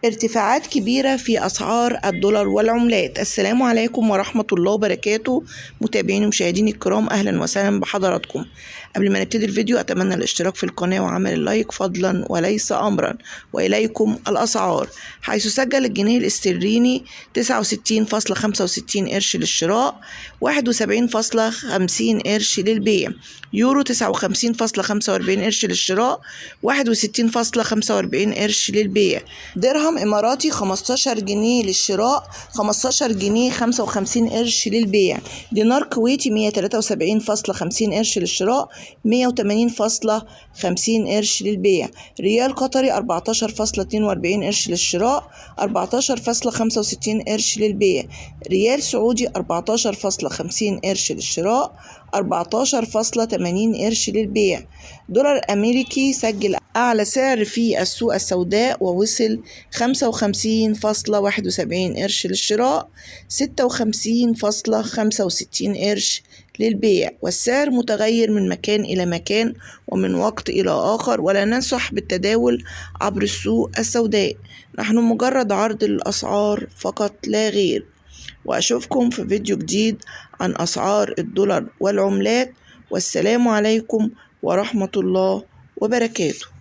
ارتفاعات كبيرة في أسعار الدولار والعملات. السلام عليكم ورحمة الله وبركاته. متابعين ومشاهدين الكرام، أهلا وسهلا بحضراتكم. قبل ما نبتدي الفيديو أتمنى الاشتراك في القناة وعمل اللايك فضلا وليس أمرا. وإليكم الأسعار، حيث سجل الجنيه الاسترليني 69.65 قرش للشراء، 71.50 قرش للبيع. يورو 59.45 قرش للشراء، 61.45 قرش للبيع. درهم إماراتي 15 جنيه للشراء، 15 جنيه 55 قرش للبيع. دينار كويتي 173.50 قرش للشراء، 180.50 قرش للبيع. ريال قطري 14.42 قرش للشراء، 14.65 قرش للبيع. ريال سعودي 14.50 قرش للشراء، 14.80 قرش للبيع. دولار أمريكي سجل أعلى سعر في السوق السوداء ووصل 55.71 قرش للشراء، 56.65 قرش للبيع. والسعر متغير من مكان إلى مكان ومن وقت إلى آخر، ولا ننصح بالتداول عبر السوق السوداء. نحن مجرد عرض الأسعار فقط لا غير. وأشوفكم في فيديو جديد عن أسعار الدولار والعملات، والسلام عليكم ورحمة الله وبركاته.